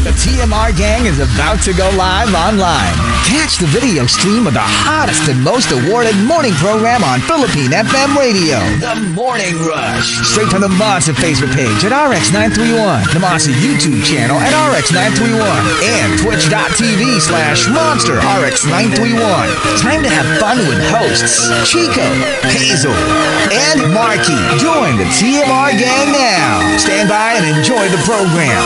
The TMR gang is about to go live online. Catch the video stream of the hottest and most awarded morning program on Philippine FM radio. The Morning Rush. Straight from the Monster Facebook page at RX931, the Monster YouTube channel at RX931, and twitch.tv/Monster RX931. Time to have fun with hosts Chico, Hazel, and Markki. Join the TMR gang now. Stand by and enjoy the program.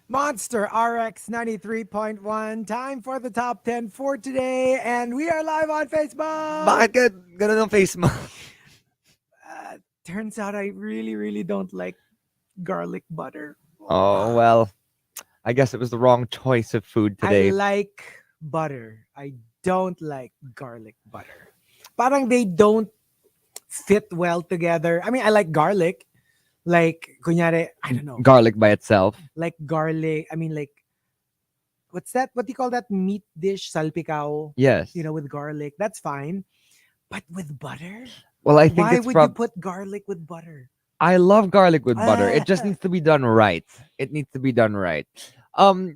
Monster RX93.1. Time for the top 10 for today. And we are live on Facebook. Bakit ganun ang face mo? Turns out I really, really don't like garlic butter. Oh, well, I guess it was the wrong choice of food today. I like butter. I don't like garlic butter. Parang they don't fit well together. I mean, I like garlic. Like, kunyari, I don't know. Garlic by itself. Like garlic. I mean, like, what's that? What do you call that meat dish? Salpicao. Yes. You know, with garlic. That's fine. But with butter? Well, I think Why it's would you put garlic with butter? I love garlic with butter. It just needs to be done right. It needs to be done right.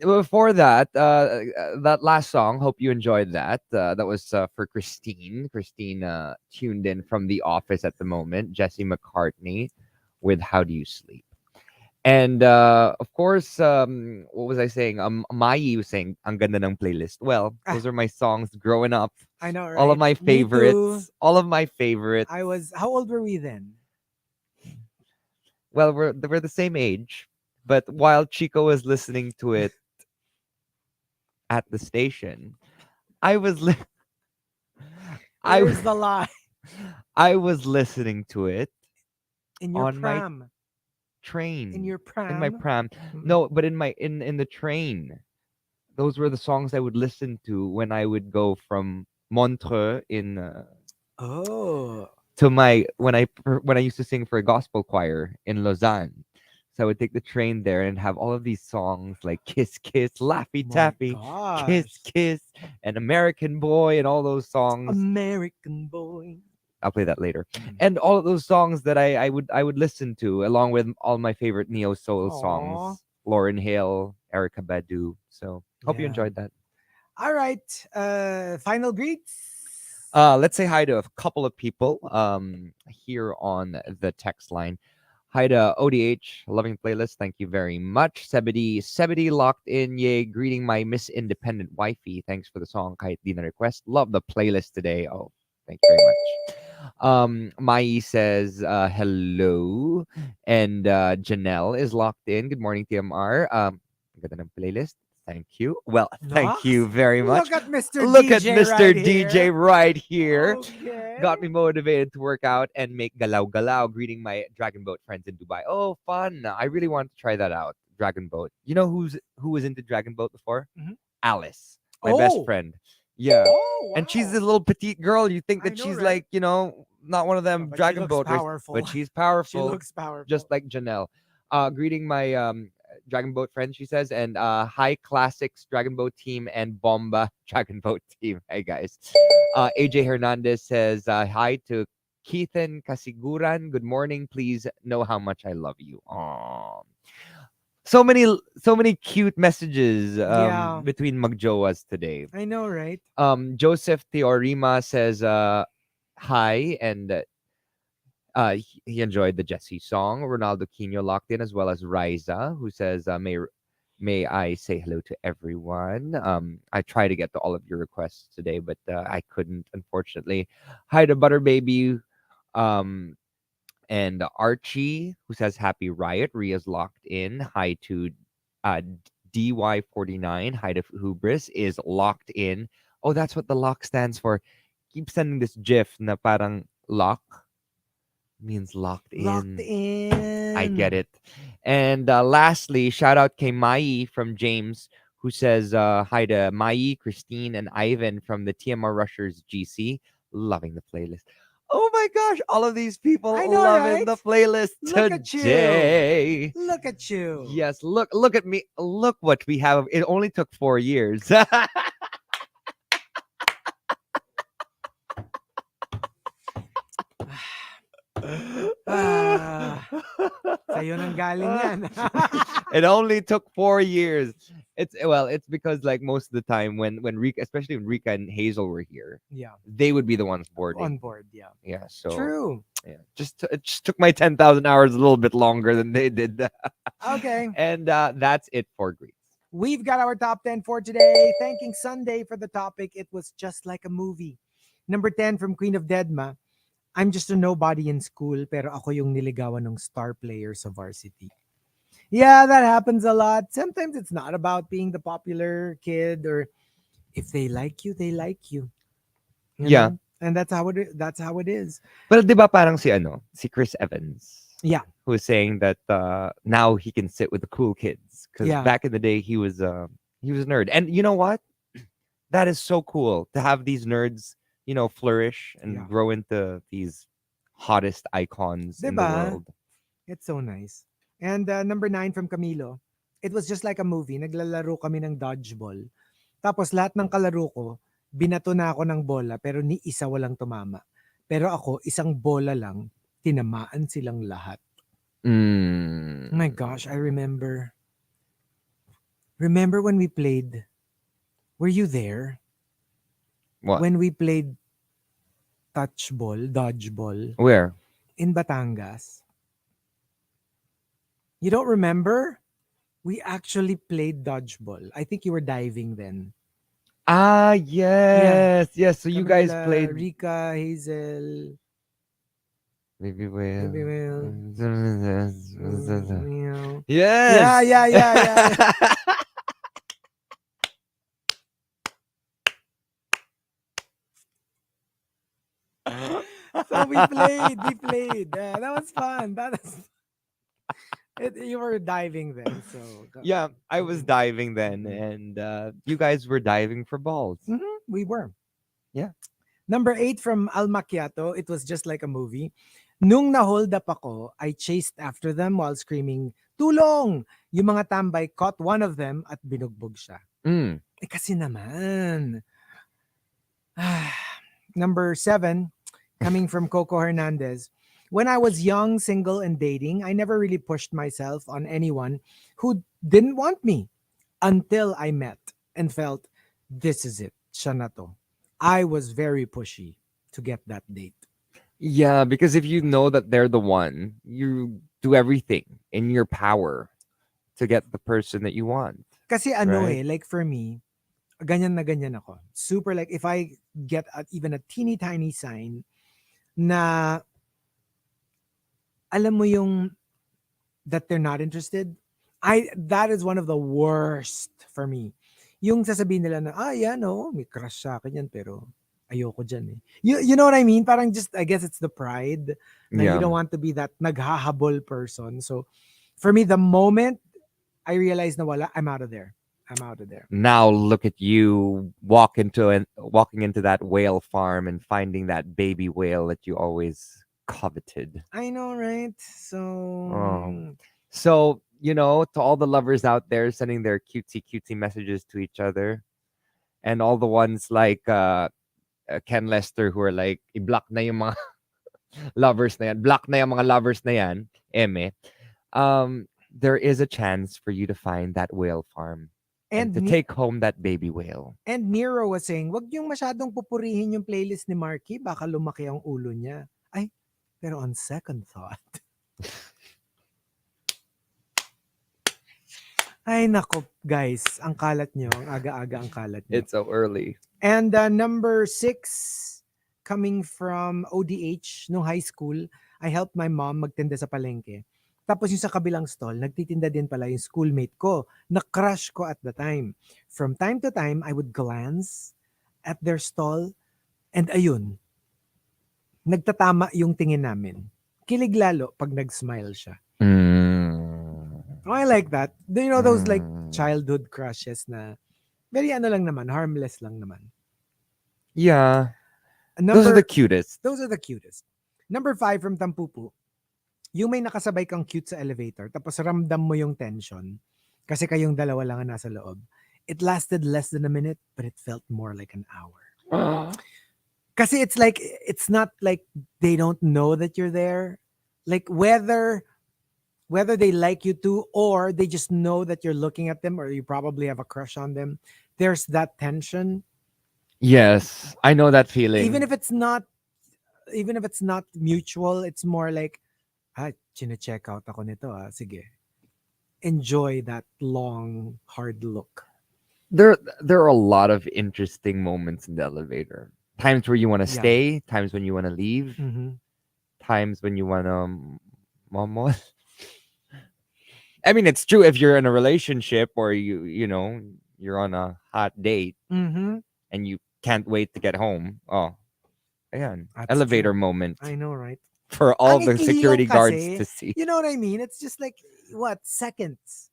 Before that, that last song, hope you enjoyed that. That was for Christine. Christine tuned in from the office at the moment. Jesse McCartney with How Do You Sleep? And of course, what was I saying? Mai was saying, ang ganda ng playlist. Well, those are my songs growing up. I know, right? All of my Me too. favorites. All of my favorites. How old were we then? Well, we're the same age, but while Chico was listening to it at the station, I was Where's the lie? I was listening to it In your on pram. my train. In your pram. In my pram. No, but in the train. Those were the songs I would listen to when I would go from Montreux in to my when I used to sing for a gospel choir in Lausanne. So I would take the train there and have all of these songs like Kiss Kiss, Laffy Taffy, Kiss Kiss, and American Boy, and all those songs. American Boy. I'll play that later. And all of those songs that I would listen to, along with all my favorite neo soul songs, Lauryn Hill, Erykah Badu. So hope you enjoyed that. All right. Final greets. Let's say hi to a couple of people here on the text line. Hi to ODH, loving playlist. Thank you very much. Sebedi locked in. Yay, greeting my Miss Independent wifey. Thanks for the song. Kahit di na request. Love the playlist today. Oh, thank you very much. Mai says hello, and Janelle is locked in. Good morning, TMR. Ganda ng playlist. Thank you. Well, thank you very much. Look at Mr. DJ right here. Okay. Got me motivated to work out and make galaw galaw. Greeting my Dragon Boat friends in Dubai. Oh, fun! I really want to try that out. Dragon Boat. You know who was into Dragon Boat before? Alice, my best friend. Yeah. Oh, wow. And she's this little petite girl. You think that she's like, not one of them Dragon Boat racers, but she's powerful. She looks powerful. Just like Janelle. Greeting my Dragon Boat friends, she says, and hi Classics Dragon Boat team and Bomba Dragon Boat team. Hey guys. AJ Hernandez says hi to Keithan Kasiguran. Good morning. Please know how much I love you. Aww. So many cute messages Yeah. between magjoas today. I know, right? Joseph Theorema says hi, and he enjoyed the Jesse song. Ronaldo Quino locked in, as well as Riza, who says may I say hello to everyone. I try to get to all of your requests today, but I couldn't, unfortunately. Hi to Butter Baby, um, and Archie, who says Happy Riot. Ria's locked in. Hi to uh, DY49. Hi to Hubris is locked in. Oh, that's what the lock stands for. Keep sending this GIF na parang lock means locked Locked in. in. I get it. And lastly, shout out Kay Mai from James, who says hi to Mai, Christine, and Ivan from the TMR Rushers GC. Loving the playlist. Oh my gosh, all of these people I know, loving right? the playlist Look at you. today. Look at you. Yes, look at me. Look what we have. It only took 4 years. Sa'yo nang galing yan. It only took 4 years. It's because like most of the time when Rika, especially when Rika and Hazel were here, Yeah. they would be the ones boarding. On board, yeah. Yeah, so True. yeah, it just took my 10,000 hours a little bit longer than they did. Okay. And that's it for greets. We've got our top 10 for today. Thanking Sunday for the topic. It was just like a movie. Number 10 from Queen of Deadma. I'm just a nobody in school, pero ako yung niligawan ng star player sa varsity. Yeah, that happens a lot. Sometimes it's not about being the popular kid, or if they like you, they like you. You Yeah. know? And that's how it is. Well, di ba parang si Chris Evans? Yeah. Who was saying that now he can sit with the cool kids because Yeah. back in the day he was a nerd. And you know what? That is so cool to have these nerds, flourish and Yeah. grow into these hottest icons in the Diba? world. It's so nice. And number 9 from Camilo. It was just like a movie. Naglalaro kami ng dodgeball. Tapos lahat ng kalaro ko, binato na ako ng bola pero ni isa walang tumama. Pero ako, isang bola lang, tinamaan silang lahat. Mm. Oh my gosh, I remember. Remember when we played? Were you there? What? When we played dodgeball Where? in Batangas. You don't remember? We actually played dodgeball. I think you were diving then. Ah, yes. Yes. So you guys Camila, played Rika, Hazel, Baby Baby Whale. Whale. Yes. Yeah. So we played. That was fun. You were diving then, so Yeah, I was diving then, and you guys were diving for balls. we were. Yeah. Number 8 from Al Macchiato. It was just like a movie. Nung na-hold up ako, I chased after them while screaming, "Tulong!" Yung mga tambay caught one of them at binugbog siya. Mm. Kasi naman. Number 7, coming from Coco Hernandez. When I was young, single, and dating, I never really pushed myself on anyone who didn't want me until I met and felt, this is it. Siya na to. I was very pushy to get that date. Yeah, because if you know that they're the one, you do everything in your power to get the person that you want. Kasi Right. like for me, ganyan na ganyan ako. Super like, if I get even a teeny tiny sign na alam mo yung that they're not interested, that is one of the worst for me. Yung sasabihin nila na, may crush sa akin yan, pero ayoko dyan eh. You know what I mean? Parang just, I guess it's the pride na you don't want to be that naghahabol person. So, for me, the moment I realized na wala, I'm out of there. Now look at you walking into that whale farm and finding that baby whale that you always coveted. I know, right? So, So to all the lovers out there sending their cutesy cutesy messages to each other, and all the ones like Ken Lester who are like i-block na yung mga lovers na yan, block na yung mga lovers na yan, eme. There is a chance for you to find that whale farm and to take home that baby whale. And Nero was saying, wag yung masyadong pupurihin yung playlist ni Markki, baka lumaki ang ulo niya. Ay, pero on second thought. Ay, nako, guys, ang kalat nyo, ang aga-aga ang kalat nyo. It's so early. And number 6, coming from ODH, nung high school, I helped my mom magtinda sa palengke. Tapos yung sa kabilang stall, nagtitinda din pala yung schoolmate ko, na crush ko at the time. From time to time, I would glance at their stall, and ayun, nagtatama yung tingin namin. Kilig lalo pag nag-smile siya. Oh, I like that. Do you know those like childhood crushes na very ano lang naman, harmless lang naman. Yeah. Those are the cutest. Those are the cutest. Number 5 from Tampupu. Yung may nakasabay kang cute sa elevator, tapos ramdam mo yung tension kasi kayong dalawa lang ang nasa loob. It lasted less than a minute, but it felt more like an hour. Kasi it's like, it's not like they don't know that you're there. Like whether they like you too, or they just know that you're looking at them, or you probably have a crush on them. There's that tension. Yes, I know that feeling. Even if it's not mutual, it's more like, chine-check out ako nito, sige. Enjoy that long, hard look. There are a lot of interesting moments in the elevator. Times where you want to stay, times when you want to leave, times when you want to momo. I mean, it's true if you're in a relationship or you're on a hot date and you can't wait to get home. Oh, ayan. That's Elevator true. moment. I know, right? For all the security guards to see. You know what I mean? It's just like, what? Seconds.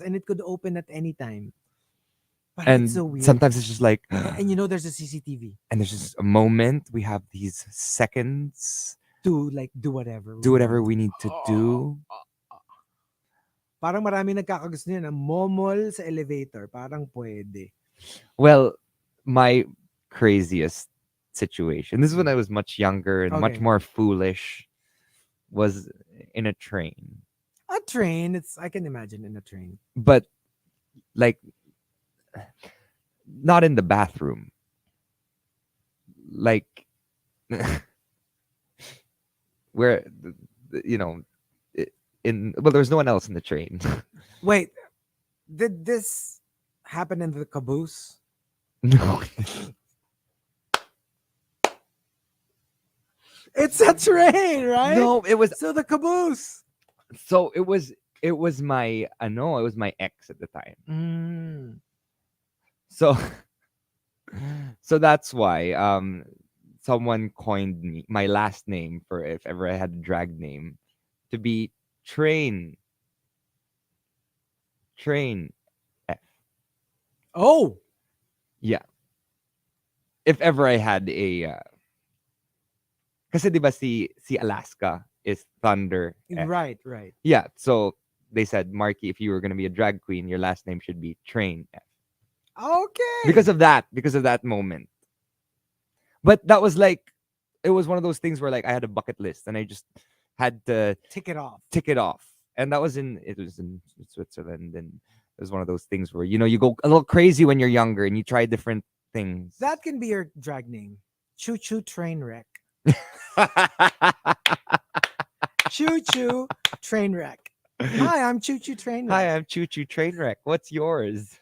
And it could open at any time. But And it's so weird. sometimes it's just like... and there's a CCTV. And there's just a moment. We have these seconds. To like do whatever. Do whatever we need to do. Parang marami nagkakagusto niya na momol sa elevator. Parang pwede. Well, my craziest situation, this is when I was much younger and much more foolish, was in a train. A train? I can imagine in a train. But like, not in the bathroom. Like, where, there's no one else in the train. Wait, did this happen in the caboose? No. It's a train, right? No, it was... So the caboose. So it was my... it was my ex at the time. So that's why someone coined my last name, for if ever I had a drag name, to be Train F. Oh. Yeah. If ever I had a kasi diba si Alaska is Thunder F. Right. Yeah, so they said, Markki, if you were going to be a drag queen, your last name should be Train F. Okay. Because of that moment. But that was like, it was one of those things where like I had a bucket list and I just had to tick it off. And it was in Switzerland, and it was one of those things where you go a little crazy when you're younger and you try different things. That can be your drag name. Choo Choo Train Wreck. Choo Choo Train Wreck. Hi, I'm Choo Choo Train Wreck. Hi, I'm Choo Choo Train Wreck. What's yours?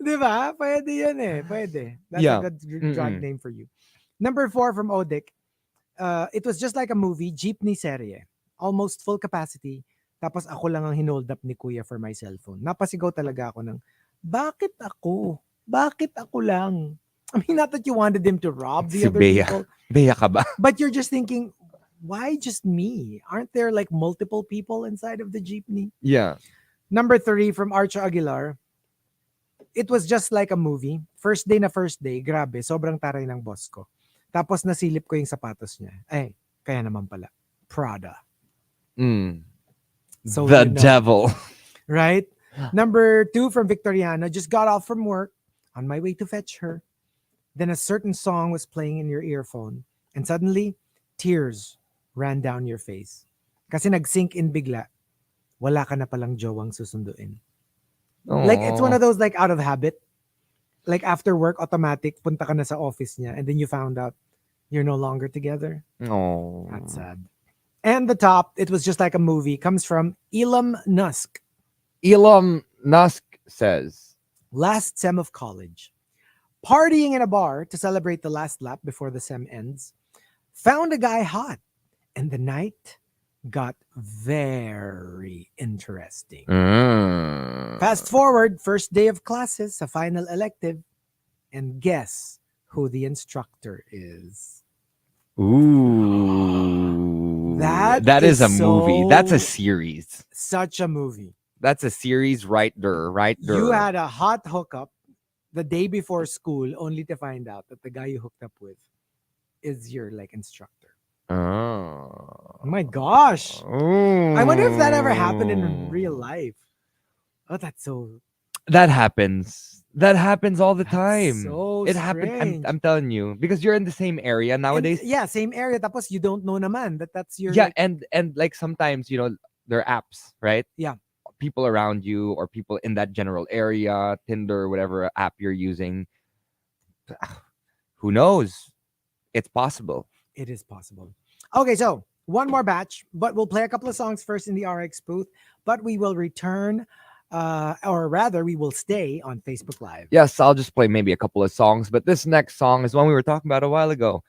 Diba? Pwede yan eh. Pwede. That's a good drag name for you. Number 4 from Odik. It was just like a movie, jeepney serye. Almost full capacity. Tapos ako lang ang hinold up ni Kuya for my cellphone. Napasigaw talaga ako ng, bakit ako? Bakit ako lang? I mean, not that you wanted him to rob the other people. Bea ka ba? But you're just thinking, why just me? Aren't there like multiple people inside of the jeepney? Yeah. Number 3 from Archo Aguilar. It was just like a movie. First day, grabe, sobrang taray ng boss ko. Tapos nasilip ko yung sapatos niya. Ay, kaya naman pala. Prada. So the you know, devil. right? Number 2 from Victoriana, just got off from work on my way to fetch her. Then a certain song was playing in your earphone and suddenly tears ran down your face. Kasi nag-sink in bigla, wala ka na palang jowang susunduin. Like it's one Oh. of those like out of habit. Like after work, automatic, punta ka na sa office niya and then you found out you're no longer together. Oh. That's sad. And the top, it was just like a movie, comes from Elam Nusk. Elon Musk says, Last sem of college. Partying in a bar to celebrate the last lap before the sem ends. Found a guy hot. And the night got very interesting. Fast forward, first day of classes, a final elective. And guess who the instructor is? Ooh. That is a is movie. That's a so- series. Such a movie. That's a series right there. You had a hot hookup the day before school only to find out that the guy you hooked up with is your like instructor. Oh. Oh my gosh. I wonder if that ever happened in real Ooh. life. Oh, that's so That happens. That happens all the That's time. so It happened. strange. I'm telling you, because you're in the same area And, nowadays. yeah, same area. Tapos you don't know naman that's your Yeah, like, and like sometimes there are apps, right? Yeah. People around you or people in that general area, Tinder, whatever app you're using. Who knows? It's possible. it is possible. Okay, so one more batch, but we'll play a couple of songs first in the RX booth, but we will return or rather we will stay on Facebook Live. Yes, I'll just play maybe a couple of songs, but this next song is one we were talking about a while ago.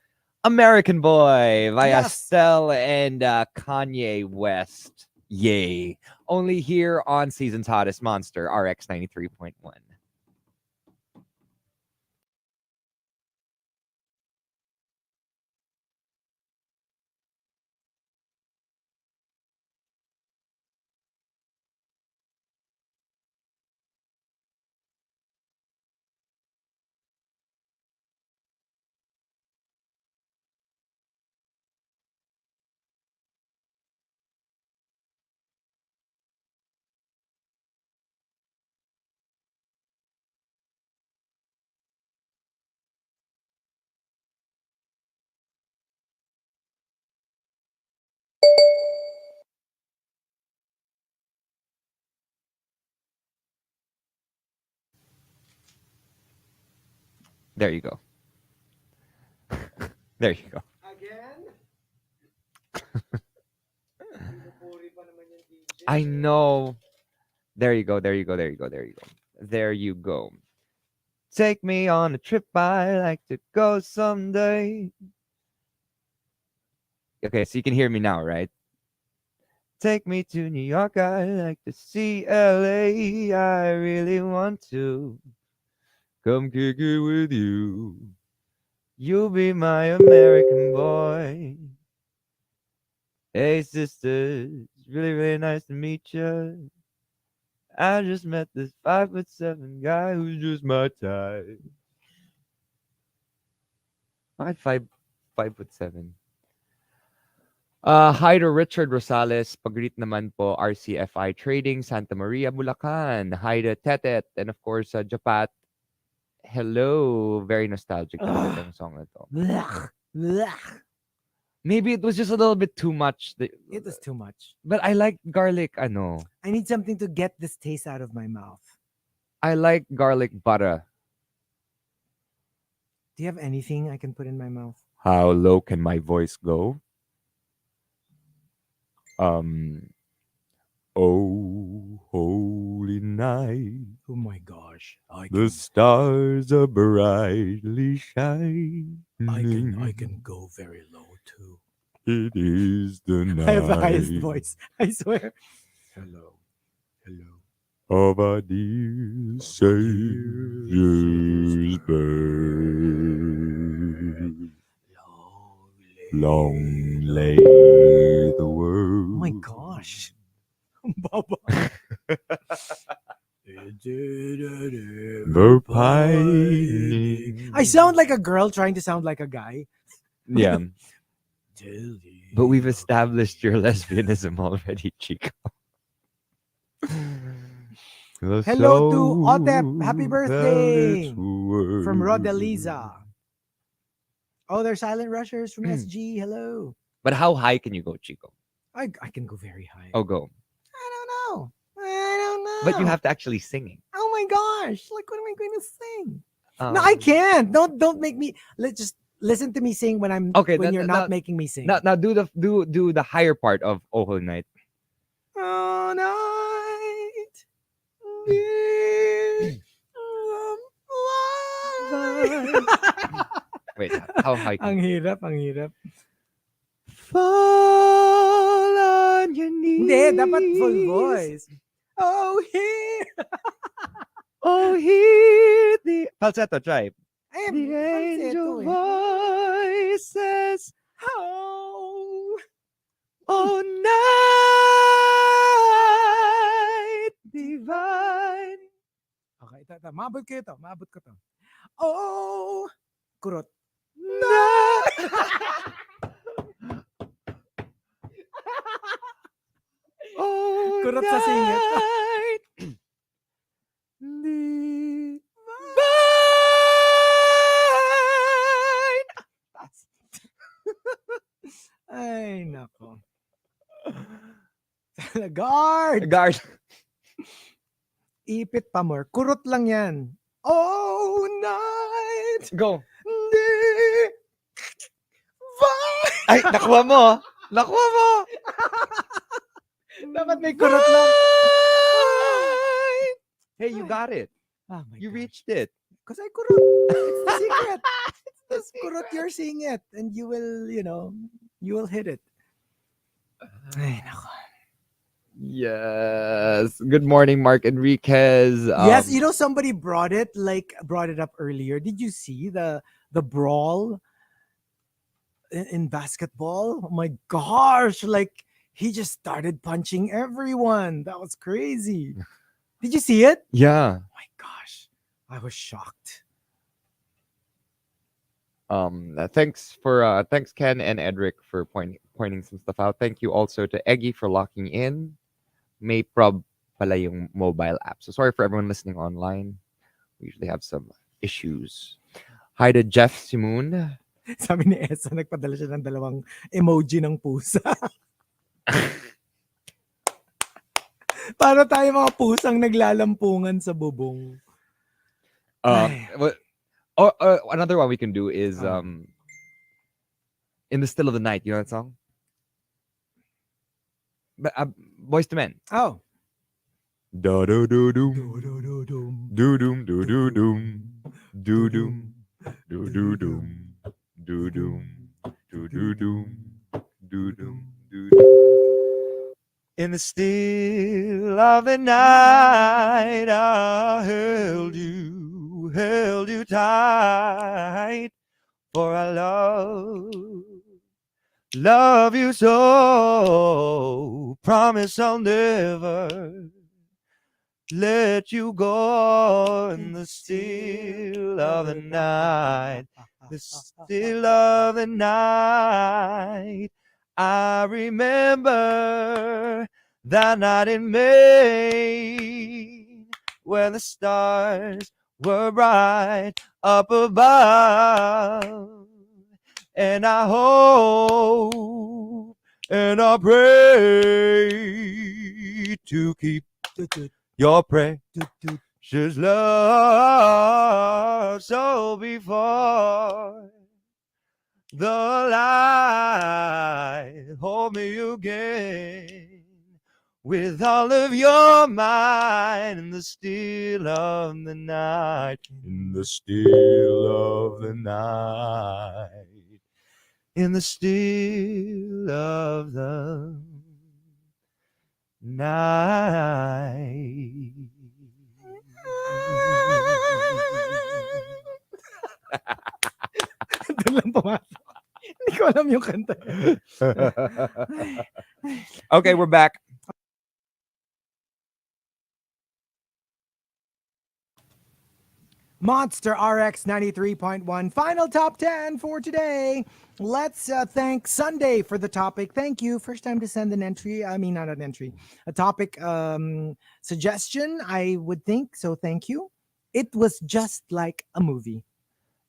American Boy via Yes. Stell and Kanye West. Yay. Only here on Season's Hottest Monster, RX 93.1. There you go. There you go. Again? I know. There you go. There you go. There you go. There you go. There you go. Take me on a trip I like to go someday. Okay, so you can hear me now, right? Take me to New York, I like to see LA. I really want to come kick it with you. You'll be my American boy. Hey, sisters, really, really nice to meet you. I just met this 5'7" guy who's just my type. Five foot seven. Hi to Richard Rosales. Pag-greet naman po, RCFI Trading, Santa Maria, Bulacan. Hi to Tetet. And of course, Japat. Hello. Very nostalgic talaga itong song na to. Blech, blech. Maybe it was just a little bit too much. It was too much. But I like garlic, ano. I need something to get this taste out of my mouth. I like garlic butter. Do you have anything I can put in my mouth? How low can my voice go? Oh, holy night, Oh my gosh. the stars are brightly shining. I can go very low too. It is the night I have the highest voice. I swear. Hello. Hello. of our dear Savior's birth. Long lay the world. Oh my gosh. Baba. The pining. I sound like a girl trying to sound like a guy. Yeah. But we've established your lesbianism already, Chico. Hello to Otep. Happy birthday from Rodeliza. Oh, they're silent rushers from SG. Hello. But how high can you go, Chico? I can go very high. Oh, go. I don't know. I don't know. But you have to actually singing. Oh my gosh! Like, what am I going to sing? Um, No, I can't. Don't make me. Let's just listen to me sing when I'm. Okay, when that- you're that- not that- making me sing. Now do the higher part of Oh Holy Night. Oh night, dear, Wait, how high can Ang hirap, ang hirap. Fall on your knees. Hindi, dapat full voice. Oh, here. Oh, hear the falsetto. Try. Ay, The angel falsetto eh. voices. Oh. Oh, night divine. Okay, ito. Maabot ko ito. Maabot ko ito. Oh, kurot. Oh, Kurot sa singit. night divine. Ay, nako. Guard! Guard. Ipit pa more. Kurot lang yan. Oh, night! Go. Divine! Ay, nakuha mo. Nakuha mo. Dapat may kurot lang. Hey, you got it. Oh my You gosh. reached it. Because I kurot. It's the secret. Just kurot your sing it and you will, you will hit it. Ay, nako. Yes. Good morning, Mark Enriquez. Yes, somebody brought it up earlier. Did you see the brawl in basketball? Oh my gosh, like he just started punching everyone. That was crazy. Did you see it? Yeah. Oh my gosh. I was shocked. Thanks Ken and Edric for pointing some stuff out. Thank you also to Eggy for locking in. May prob pala yung mobile app. So sorry for everyone listening online. We usually have some issues. Hi to Jeff Simoon. Sabi ni Esa, nagpadala siya ng 2 emoji ng pusa. Para tayo mga pusang naglalampungan sa bubong. Ay. Another one we can do is In the Still of the Night. You know that song? But Boys to Men. Oh. Do do do doom. Do-do-do-dum. Do doom do do doom. Do doom do do doom. Do doom do do doom. Do doom do doom. In the still of the night, I held you tight, for I love you so. Promise I'll never let you go. In the still of the night, the still of the night, I remember that night in May, when the stars were bright up above, and I hope and I pray to keep your precious love. So before the light hold me again with all of your might, in the still of the night, in the still of the night, in the still of the night. Doon lang pumasok. Hindi ko alam yung kanta. Okay, we're back. Monster RX93.1 final top 10 for today. Let's thank Sunday for the topic. Thank you. First time to send an entry. I mean, not an entry, a topic suggestion, I would think. So thank you. It was just like a movie.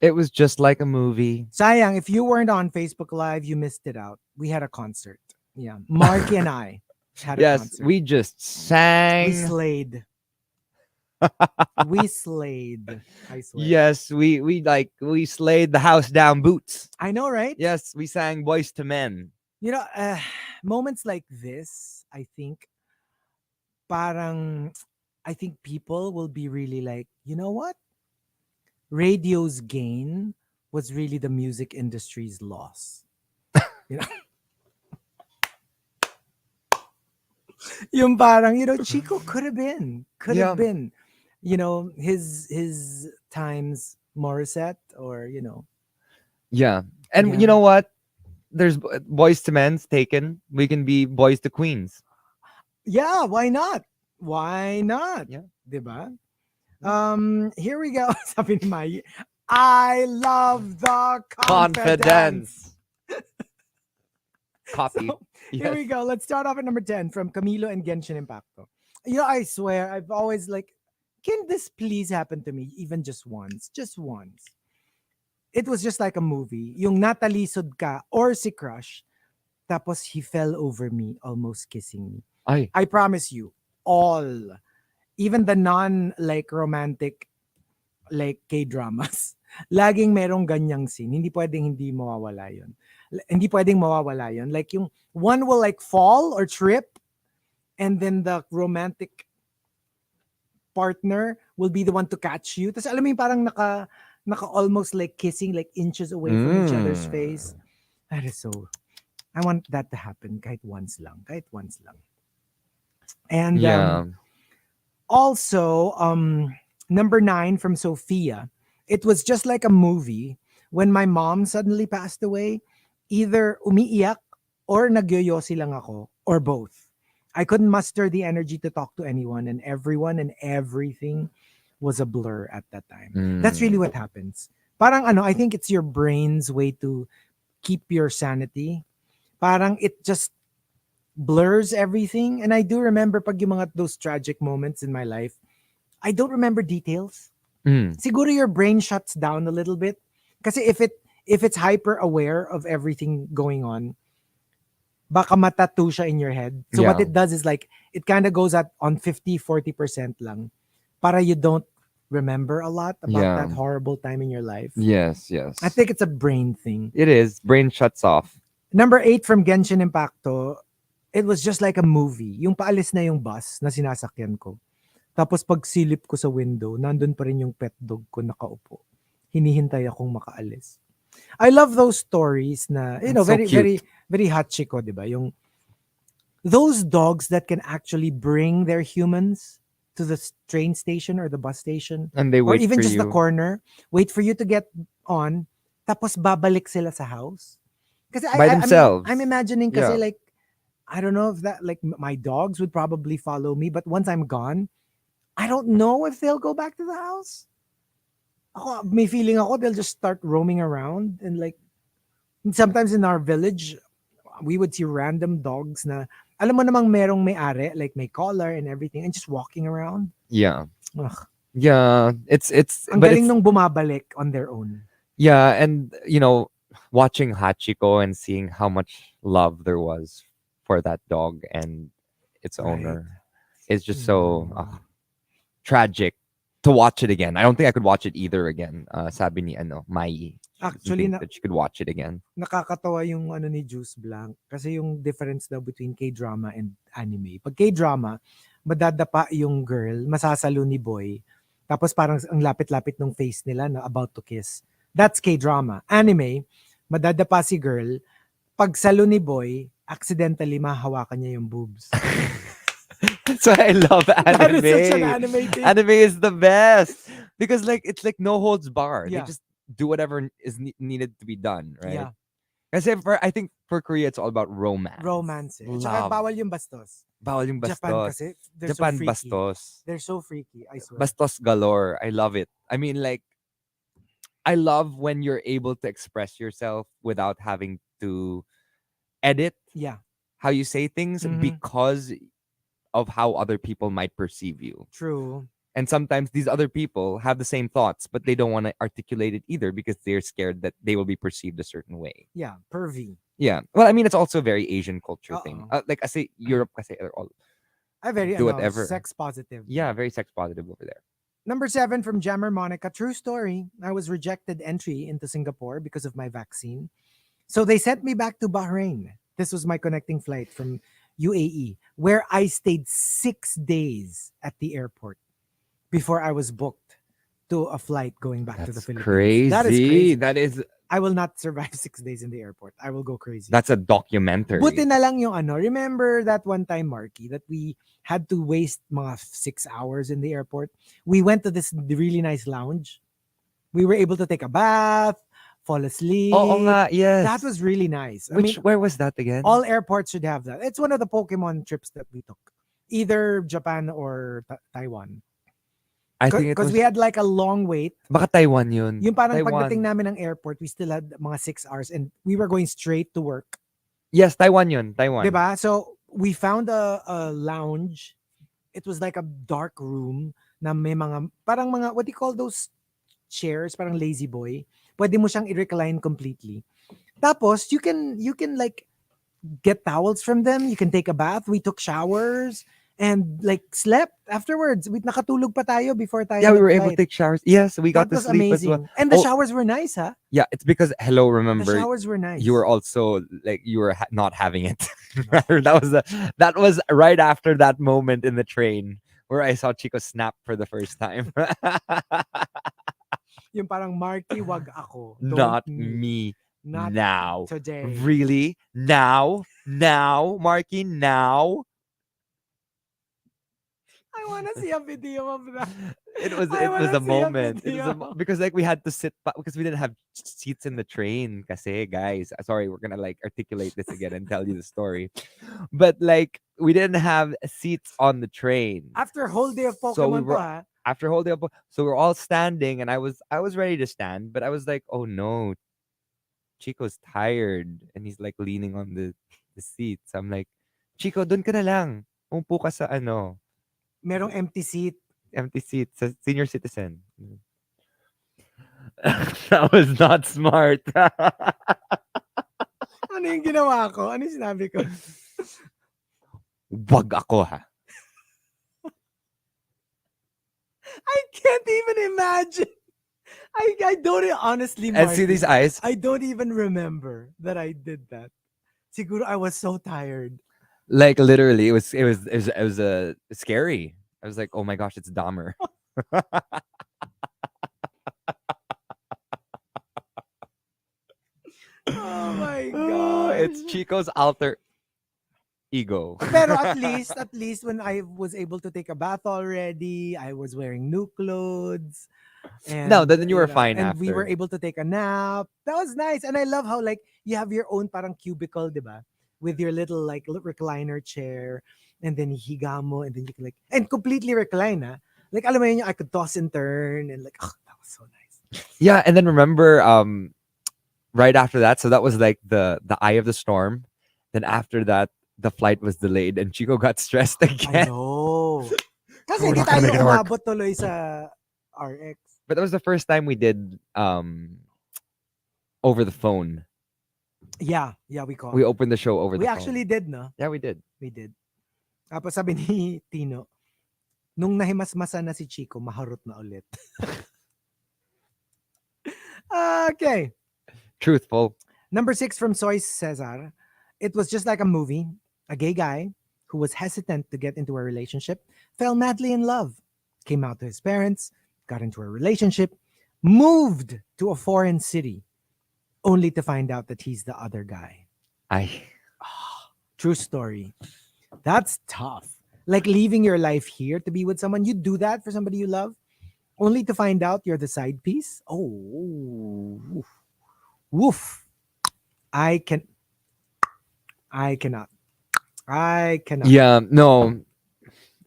It was just like a movie. Sayang, if you weren't on Facebook Live, you missed it out. We had a concert. Yeah. Markki and I had a Yes, concert. we just We sang. slayed. We slayed. I swear. Yes, we slayed the house down boots. I know, right? Yes, we sang Boys to Men. You know, moments like this, I think, parang, I think people will be really like, you know what? Radio's gain was really the music industry's loss. You know? Yung parang, you know, Chico could have Yeah. been, you know, his times Morissette or, you know. Yeah. And Yeah. you know what? There's Boys to Men's taken. We can be Boys to Queens. Yeah, why not? Why not? Yeah. Diba? Here we go. Sabi ni Mai, I love the confidence. Copy. So, here we go. Let's start off at number 10 from Camilo and Genshin Impacto. You know, I swear, I've always like, can this please happen to me even just once? Just once. It was just like a movie. Yung natalisod ka or si crush, tapos he fell over me, almost kissing me. Ay. I promise you, all, even the non-like romantic like K-dramas, laging merong ganyang scene. Hindi pwedeng hindi mawawala yun. Hindi pwedeng mawawala yun. Like yung one will like fall or trip and then the romantic partner will be the one to catch you. Tapos alam mo yung parang naka almost like kissing like inches away from each other's face. That is so, I want that to happen kahit once lang. Kahit once lang. And Yeah. also, number 9 from Sophia. It was just like a movie when my mom suddenly passed away. Either umiiyak or nagyoyosi lang ako or both. I couldn't muster the energy to talk to anyone and everyone and everything was a blur at that time. That's really what happens. Parang ano, I think it's your brain's way to keep your sanity. Parang it just blurs everything. And I do remember pag yung mga those tragic moments in my life, I don't remember details. Siguro your brain shuts down a little bit. Kasi if it's hyper aware of everything going on, baka matattoo siya in your head. So what Yeah. it does is like, it kind of goes at on 50-40% lang. Para you don't remember a lot about Yeah. that horrible time in your life. Yes, yes. I think it's a brain thing. It is. Brain shuts off. Number 8 from Genshin Impacto, it was just like a movie. Yung paalis na yung bus na sinasakyan ko. Tapos pag silip ko sa window, nandun pa rin yung pet dog ko nakaupo. Hinihintay akong makaalis. I love those stories na, you know, So very, cute. very, very hot Chico, di ba? Yung, those dogs that can actually bring their humans to the train station or the bus station. And they Or wait even for just you. the corner, wait for you to get on, tapos babalik sila sa house. Kasi By themselves. I'm imagining kasi Yeah. like, I don't know if that, like my dogs would probably follow me, but once I'm gone, I don't know if they'll go back to the house. Ako, may feeling ako they'll just start roaming around and like, sometimes in our village, we would see random dogs na, alam mo namang merong may-ari, like may collar and everything, and just walking around. Yeah. Ugh. Yeah. It's Ang but galing it's, nung bumabalik on their own. yeah, and you know, watching Hachiko and seeing how much love there was for that dog and its owner is just so tragic to watch it again. I don't think I could watch it either again. Sabi ni Mai. Actually, That she could watch it again. nakakatawa yung ano ni Juice Blanc kasi yung difference daw between K-drama and anime. Pag K-drama, madadapa yung girl, masasalo ni boy, tapos parang ang lapit-lapit ng face nila na about to kiss. That's K-drama. Anime, madadapa si girl, pag salo ni boy, accidentally mahawakan niya yung boobs. That's why I love anime. That is such an anime thing. Anime is the best because like it's like no holds barred. Yeah. They just do whatever is needed to be done, right? Yeah. Kasi I think for Korea it's all about romance. Romance. Eh. Tsaka Love. bawal yung bastos. Bawal yung Japan bastos. kasi, they're so Japan freaky. bastos. They're so freaky, I swear. Bastos galore. I love it. I mean, like, I love when you're able to express yourself without having to edit Yeah, how you say things Mhm. because of how other people might perceive you. True. And sometimes these other people have the same thoughts, but they don't want to articulate it either because they're scared that they will be perceived a certain way. Yeah, pervy. Yeah. Well, I mean, it's also a very Asian culture thing. Uh-oh. Like I say, Europe, kasi they're all I very, do whatever. sex positive. Yeah, very sex positive over there. Number 7 from Jammer Monica. True story. I was rejected entry into Singapore because of my vaccine. So they sent me back to Bahrain. This was my connecting flight from UAE, where I stayed 6 days at the airport before I was booked to a flight going back to the That's Philippines. crazy. That is crazy. That is I will not survive 6 days in the airport. I will go crazy. that's a documentary. Buti na lang yung ano. Remember that one time, Markki, that we had to waste mga 6 hours in the airport? We went to this really nice lounge. We were able to take a bath, fall asleep. Oo nga, yes. That was really nice. Where was that again? All airports should have that. It's one of the Pokemon trips that we took. Either Japan or Taiwan. I think it Because was we had like a long wait. baka Taiwan yun. Yung parang Taiwan. pagdating namin ng airport, we still had mga 6 hours and we were going straight to work. Yes, Taiwan yun. Taiwan. Diba? So, we found a lounge. It was like a dark room na may mga, parang mga, what do you call those chairs? Parang lazy boy. Pwede mo siyang i-recline completely. Tapos, you can like get towels from them. You can take a bath. We took showers and like slept afterwards. We nakatulog pa tayo before tayo. Yeah, we were able to nag-flight. take showers. Yes, we got That to was sleep amazing. as well. And the Oh. showers were nice, huh? Yeah, it's because hello, The remember showers were nice. you were also like you were not having it. that was right after that moment in the train where I saw Chico snap for the first time. Yung parang Markki, wag ako. Don't Not me. Not Now. today. Really? Now? Markki, now? I wanna see a video of that. It was I wanna a see a moment. It was video. because like we had to sit because we didn't have seats in the train. Kasi guys, sorry, we're gonna like articulate this again and tell you the story. But like we didn't have seats on the train. After whole day of Pokemon So we to, were- ha? After holding up, so we're all standing, and I was ready to stand, but I was like, oh no, Chico's tired, and he's like leaning on the seats. I'm like, Chico, dun ka na lang. Umupo ka sa ano, Merong empty seat. empty seat sa senior citizen. That was not smart. Ano yung ginawa ko? Ano yung sinabi ko? Wag ako ha. I can't even imagine. I don't honestly, And see Markki, these eyes. I don't even remember that I did that. Siguro I was so tired. Like literally, it was scary. I was like, oh my gosh, it's Dahmer. Oh my Oh, god. it's Chico's alter ego. Pero at least when I was able to take a bath already, I was wearing new clothes. And, No, then you were fine and we were after. able to take a nap. That was nice. And I love how like you have your own parang cubicle, diba? With your little like recliner chair. And then higa mo and then you can like, and completely recline, ah. Like alam mo yun, I could toss and turn and like, oh, that was so nice. Yeah, and then remember, right after that, so that was like the eye of the storm. Then after that, the flight was delayed, and Chico got stressed I again. know. Kasi We're hindi not gonna tayo make it work. umabot tuloy sa RX. But that was the first time we did over the phone. Yeah, we called. We opened the show over the We phone. actually did, no? Yeah, we did. We did. Tapos sabi ni Tino, nung nahimasmasa na si Chico, maharot na ulit. Okay. Truthful. Number 6 from Soy Cesar. It was just like a movie. A gay guy who was hesitant to get into a relationship fell madly in love, came out to his parents, got into a relationship, moved to a foreign city, only to find out that he's the other guy. True story. That's tough. Like leaving your life here to be with someone. You do that for somebody you love, only to find out you're the side piece. Oh, woof. I cannot. I cannot. Yeah, no,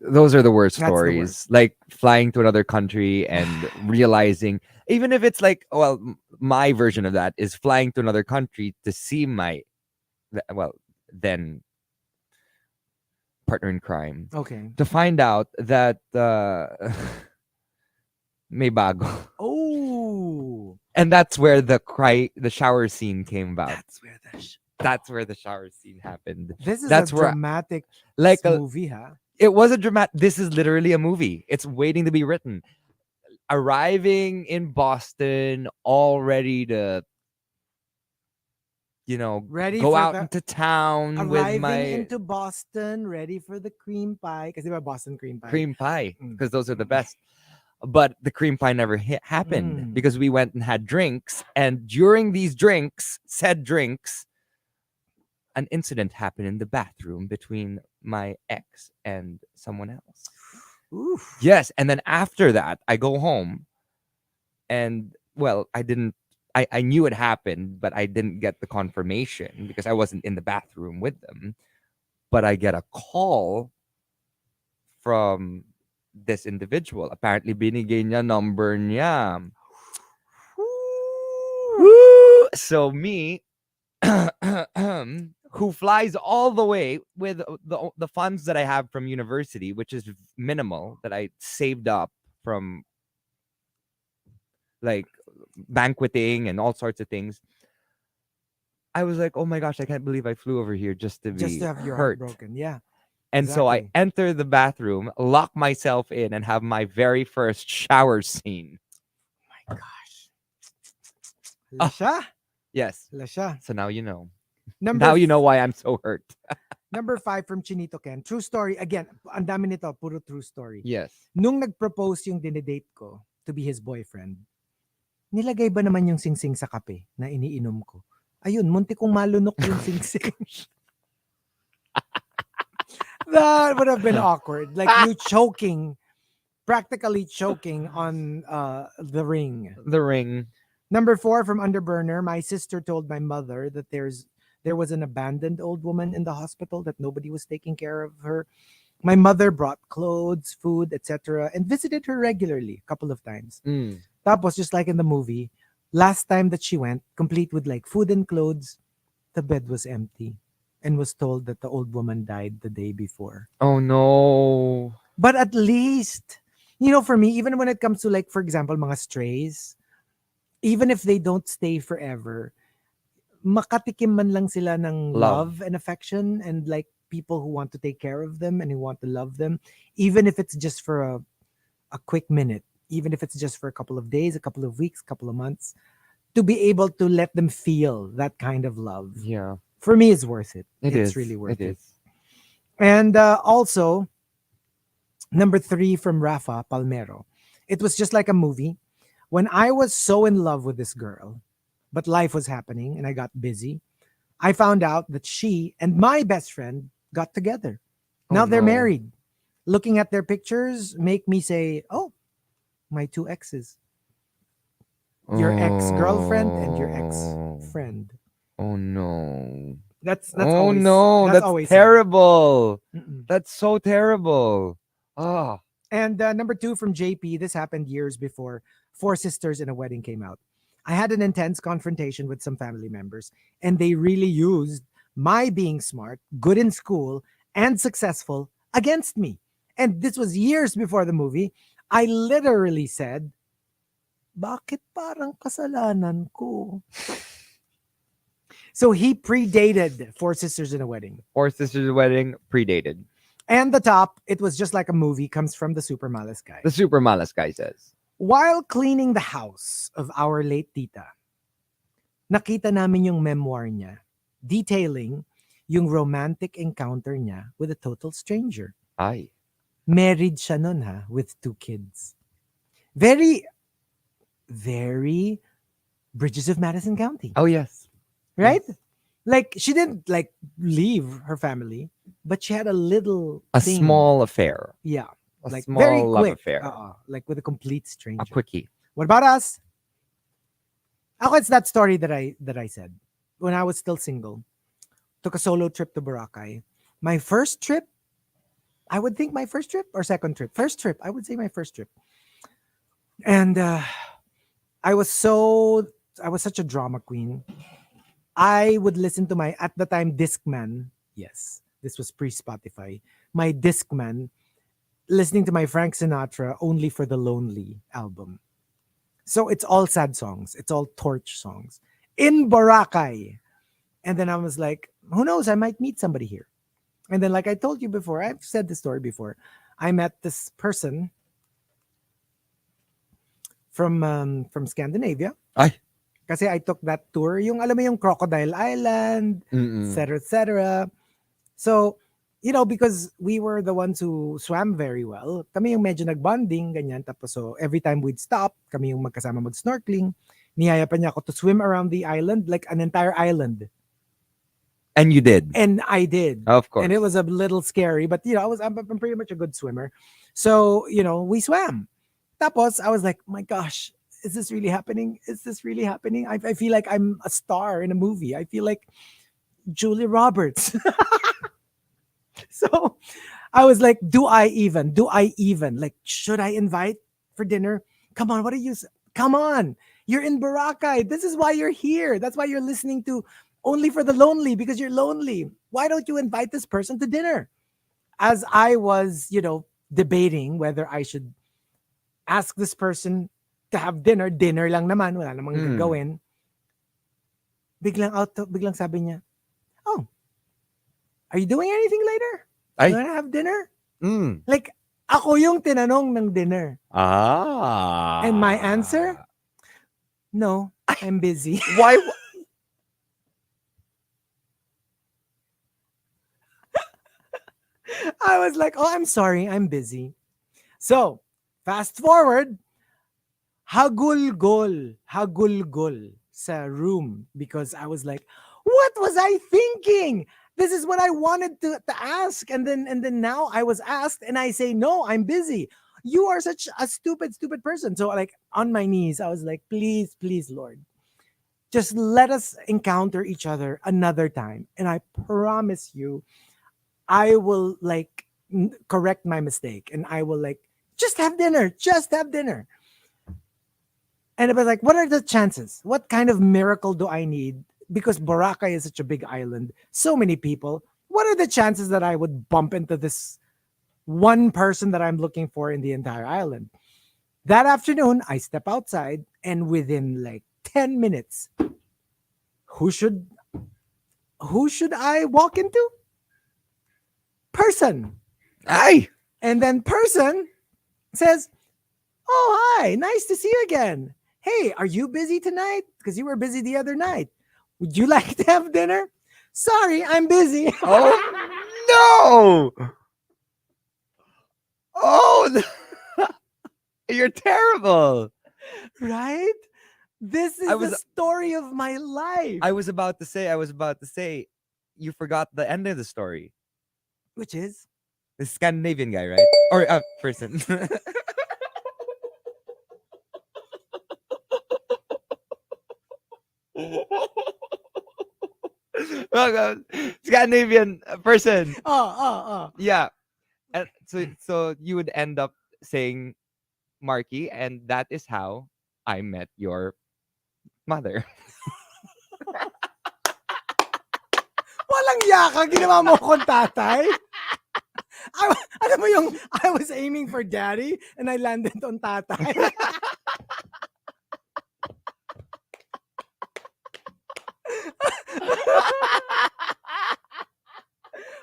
those are the worst That's the stories. worst. Like flying to another country and realizing, even if it's like, well, my version of that is flying to another country to see my, well, then partner in crime, Okay. to find out that may bago. Oh, And that's where the shower scene came about. that's where That's where the shower scene happened. this is a That's where, dramatic like, movie, huh? it was a dramatic. This is literally a movie. It's waiting to be written. Arriving in Boston, all ready to, Ready go for out the into town with arriving my into Boston, ready for the cream pie. Kasi diba Boston cream pie? cream pie, Mm. because those are the best. But the cream pie never happened Mm. because we went and had drinks. And during these drinks, said drinks, an incident happened in the bathroom between my ex and someone else. Oof. Yes. And then after that, I go home and, well, I didn't. I knew it happened, but I didn't get the confirmation because I wasn't in the bathroom with them. But I get a call from this individual. Apparently, binigay niya number niya. Woo! So me, who flies all the way with the funds that I have from university, which is minimal, that I saved up from like banqueting and all sorts of things. I was like, oh my gosh, I can't believe I flew over here just to Just be to have your heart hurt. broken. Yeah. And so I exactly. enter the bathroom, lock myself in, and have my very first shower scene. My gosh. Lasha. Yes. Lasha. So now you know. Number Now you know why I'm so hurt. Number 5 from Chinito Ken. True story. Again, ang dami nito, puro true story. Yes. Nung nag-propose yung dinedate ko to be his boyfriend, nilagay ba naman yung singsing sa kape na iniinom ko? Ayun, munti kong malunok yung singsing. That would have been awkward. Like you choking, practically choking on the ring. The ring. Number 4 from Underburner. My sister told my mother that there was an abandoned old woman in the hospital, that nobody was taking care of her. My mother brought clothes, food, etc., and visited her regularly a couple of times. Tapos, just like in the movie, last time that she went, complete with like food and clothes, the bed was empty and was told that the old woman died the day before. Oh no. But at least, for me, even when it comes to like, for example, mga strays, even if they don't stay forever, makatikim man lang sila ng love and affection, and like people who want to take care of them and who want to love them, even if it's just for a quick minute, even if it's just for a couple of days, a couple of weeks, a couple of months, to be able to let them feel that kind of love. Yeah. For me, it's worth it. It's It's really worth it. It is. And also, number 3 from Rafa Palmero. It was just like a movie. When I was so in love with this girl, but life was happening and I got busy, I found out that she and my best friend got together. Now they're no. married. Looking at their pictures make me say, oh, my 2 exes. Your ex-girlfriend and your ex-friend. Oh no. That's Oh always, no. That's always terrible. Mm-mm. That's so terrible. Oh. And number 2 from JP, this happened years before Four Sisters in a Wedding came out. I had an intense confrontation with some family members, and they really used my being smart, good in school, and successful against me. And this was years before the movie. I literally said, bakit parang kasalanan ko? So he predated Four Sisters in a Wedding. Four Sisters Wedding predated. And the top, it was just like a movie, comes from the Super Malas guy. The Super Malas guy says, while cleaning the house of our late tita, nakita namin yung memoir niya, detailing yung romantic encounter niya with a total stranger. ay. Married siya nun, ha, with 2 kids. Very, very Bridges of Madison County. Oh yes. Right? Yes. Like, she didn't like leave her family, but she had a little thing. Small affair. Yeah. A like small very love quick, affair. Like with a complete stranger. A quickie. What about us? Ako, it's that story that I said when I was still single. Took a solo trip to Boracay. My first trip, I would think my first trip or second trip. First trip, I would say my first trip. And I was so I was such a drama queen. I would listen to my at the time Discman. Yes, this was pre Spotify. My Discman, listening to my Frank Sinatra "Only for the Lonely" album. So it's all sad songs. It's all torch songs in Boracay. And then I was like, who knows? I might meet somebody here. And then, like I told you before, I've said this story before. I met this person from Scandinavia. Ay. Kasi I took that tour, yung alam mo yung Crocodile Island, etc., etc. So, because we were the ones who swam very well, kami yung medyo nagbonding, ganyan. Tapos, so every time we'd stop, kami yung magkasama mag-snorkeling. Niyaya pa niya ako to swim around the island, like an entire island. And you did. And I did. Of course. And it was a little scary, but I'm pretty much a good swimmer. So, we swam. Tapos, I was like, my gosh, is this really happening? Is this really happening? I feel like I'm a star in a movie. I feel like Julia Roberts. So I was like, do I even? Like, should I invite for dinner? Come on, what are you? Come on. You're in Boracay. This is why you're here. That's why you're listening to Only for the Lonely, because you're lonely. Why don't you invite this person to dinner? As I was, debating whether I should ask this person to have dinner lang naman, wala namang gagawin. Biglang sabi niya, oh, are you doing anything later? You wanna have dinner? Like, ako yung tinanong ng dinner. And my answer, no, I'm busy. Why? I was like, oh, I'm sorry, I'm busy. So, fast forward, hagulgol sa room, because I was like, what was I thinking? This is what I wanted to ask. And then now I was asked and I say, no, I'm busy. You are such a stupid person. So, like, on my knees, I was like, please, Lord, just let us encounter each other another time. And I promise you, I will like correct my mistake. And I will like, just have dinner. And it was like, what are the chances? What kind of miracle do I need? Because Boracay is such a big island, so many people. What are the chances that I would bump into this one person that I'm looking for in the entire island? That afternoon, I step outside, and within like 10 minutes, who should I walk into? Person. Ay! And then person says, oh, hi, nice to see you again. Hey, are you busy tonight? Because you were busy the other night. Would you like to have dinner? Sorry, I'm busy. Oh, no! Oh, you're terrible. Right? This is the story of my life. I was about to say, you forgot the end of the story. Which is? The Scandinavian guy, right? Or person. Scandinavian person. Yeah. And so you would end up saying Markki, and that is how I met your mother. Walang yaka, ginawa mo akong tatay. Alam mo yung, I was aiming for daddy and I landed on tatay.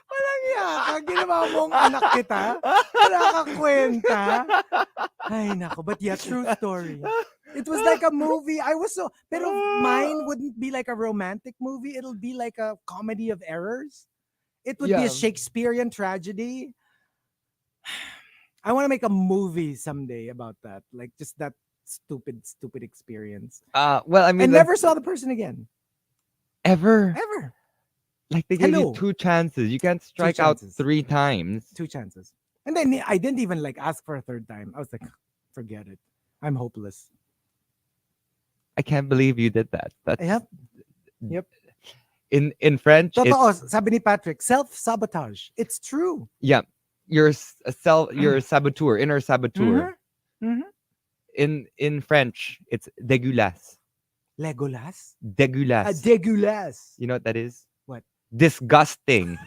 Walang yaka, ginawa mong anak kita. Nakakakwenta. Ay, nako. But yeah, true story. It was like a movie. Pero mine wouldn't be like a romantic movie. It'll be like a comedy of errors. It would be a Shakespearean tragedy. I want to make a movie someday about that. Like, just that stupid experience. Well, I mean, and never saw the person again. Ever. Like, they gave you 2 chances. You can't strike out 3 times. 2 chances. And then I didn't even like ask for a 3rd time. I was like, forget it. I'm hopeless. I can't believe you did that. That's Yep. In French, Totoo, it's sabi ni Patrick, self-sabotage. It's true. yeah, your saboteur, inner saboteur. Mm-hmm. Mm-hmm. In French, it's dégueulasse. Legolas? Dégueulasse. Degulas. You know what that is? What? Disgusting.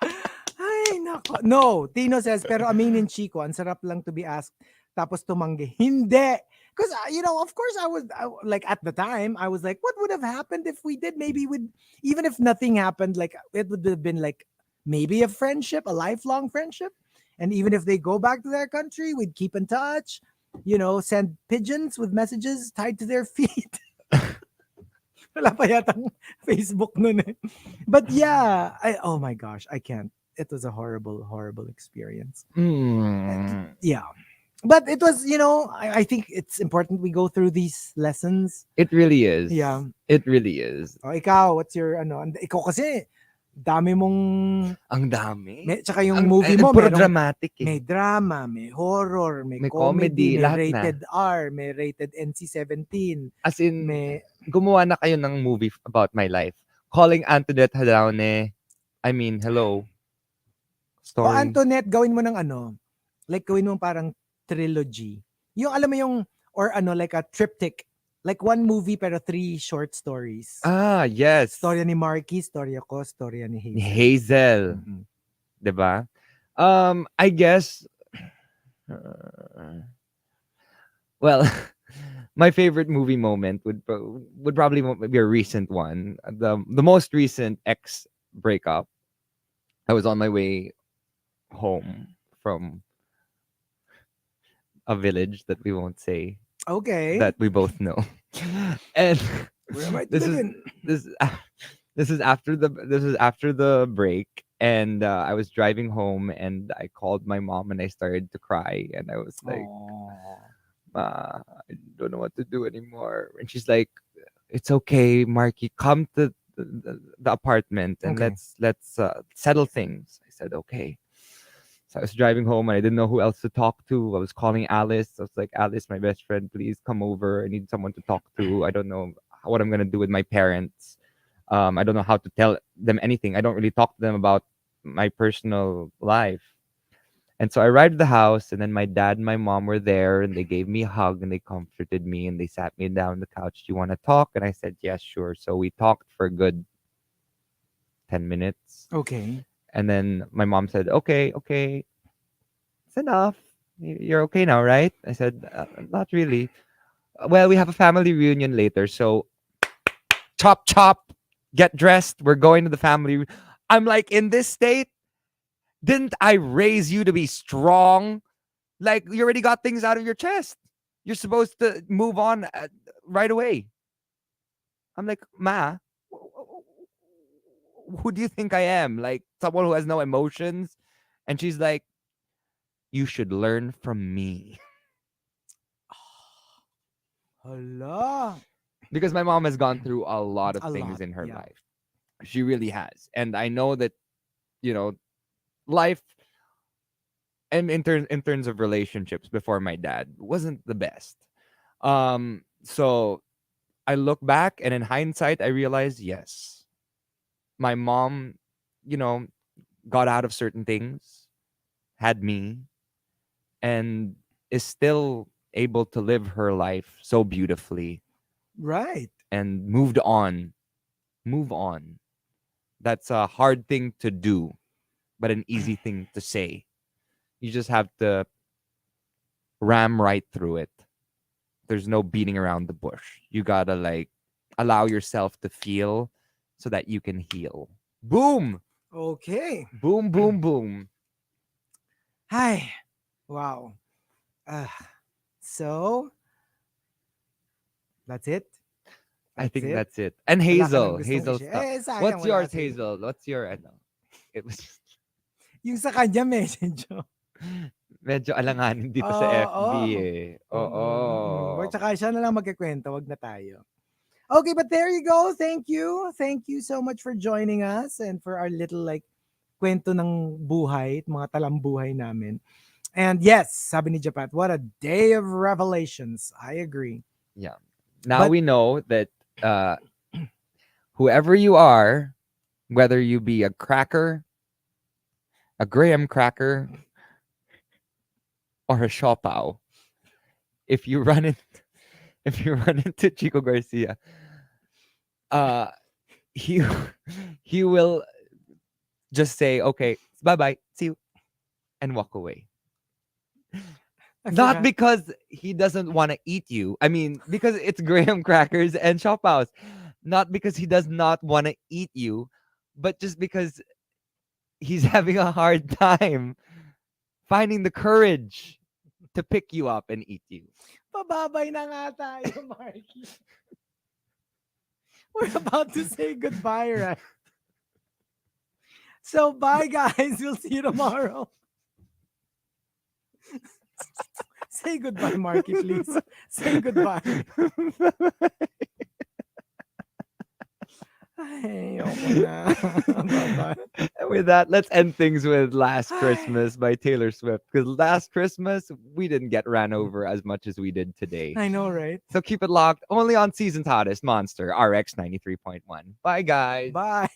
Ay, nako. No, Tino says, pero aminin Chico, ang sarap lang to be asked tapos tumanggi. Hindi. Because, of course like at the time, I was like, what would have happened if we did? Maybe even if nothing happened, like it would have been like maybe a friendship, a lifelong friendship. And even if they go back to their country, we'd keep in touch, send pigeons with messages tied to their feet. Wala pa yatang Facebook nun eh. But yeah, oh my gosh, I can't. It was a horrible, horrible experience. Yeah. But it was, I think it's important we go through these lessons. It really is. Yeah. It really is. O ikaw, what's your, ikaw kasi, dami mong, Ang dami. tsaka yung movie mo, puro dramatic eh. may drama, may horror, may comedy, may lahat rated R, may rated NC-17. As in, May, gumawa na kayo ng movie about my life. Calling Antoinette Hadaone. I mean, hello. Story. o Antoinette, gawin mo ng like gawin mo parang trilogy. Yung alam mo yung, or like a triptych. Like one movie pero 3 short stories. Ah, yes. Storya ni Markki, storya ko, storya ni Ni Hazel. Hazel. Mhm. Diba? I guess, well, my favorite movie moment would probably be a recent one. The most recent ex breakup. I was on my way home from a village that we won't say, Okay. that we both know. And Where am I this living? is after the break, and I was driving home, and I called my mom, and I started to cry, and I was like, I don't know what to do anymore. And she's like, it's okay, Markki, come to the apartment and Okay. let's settle things. I said okay. So I was driving home and I didn't know who else to talk to. I was calling Alice. I was like, Alice, my best friend, please come over. I need someone to talk to. I don't know what I'm gonna do with my parents. I don't know how to tell them anything. I don't really talk to them about my personal life. And so I arrived at the house, and then my dad and my mom were there, and they gave me a hug, and they comforted me, and they sat me down on the couch. Do you want to talk? And I said, yes, sure. So we talked for a good 10 minutes. Okay. And then my mom said, okay, it's enough. You're okay now, right? I said, not really. Well, we have a family reunion later. So chop, get dressed. We're going to the family. I'm like, in this state, didn't I raise you to be strong? Like, you already got things out of your chest. You're supposed to move on right away. I'm like, Ma, who do you think I am? Like, someone who has no emotions? And she's like, you should learn from me. Hala. Because my mom has gone through a lot of things in her yeah. life. She really has. And I know that, life, and in terms of relationships before my dad, wasn't the best. So I look back, and in hindsight, I realized, yes, my mom, got out of certain things, had me, and is still able to live her life so beautifully. Right. And moved on. Move on. That's a hard thing to do, but an easy thing to say. You just have to ram right through it. There's no beating around the bush. You gotta allow yourself to feel so that you can heal. Boom! Okay. Boom, boom, boom. Hi. Wow. So that's it. I think it? that's it. And Wala ka Hazel. nang gustong Hazel i-share? stuff. Sayang, What's wala yours, kasi. Hazel? What's your It was Yung sa kanya message. medyo alanganin dito sa FB eh. Oo. Or tsaka siya na lang magkikwento, wag na tayo. Okay, but there you go. Thank you. Thank you so much for joining us and for our little kwento ng buhay, mga talambuhay namin. And yes, sabi ni Japat, what a day of revelations. I agree. Yeah. Now we know that uh, whoever you are, whether you be a cracker, a graham cracker, or a shopao, if you run in, if you run into Chico Garcia, uh, he he will just say, "Okay, bye bye, see you," and walk away. I Not forgot. because he doesn't want to eat you. I mean, because it's graham crackers and shophouse. Not because he does not want to eat you, but just because he's having a hard time finding the courage to pick you up and eat you. Pababay na nga tayo, Marky. We're about to say goodbye, right? So, bye, guys. We'll see you tomorrow. Say goodbye, Marky, please. Say goodbye. Ay, ayoko na. Bye-bye. And with that, let's end things with Last Christmas by Taylor Swift. Because last Christmas, we didn't get ran over as much as we did today. I know, right? So keep it locked only on Season's Hottest Monster RX 93.1. Bye, guys. Bye.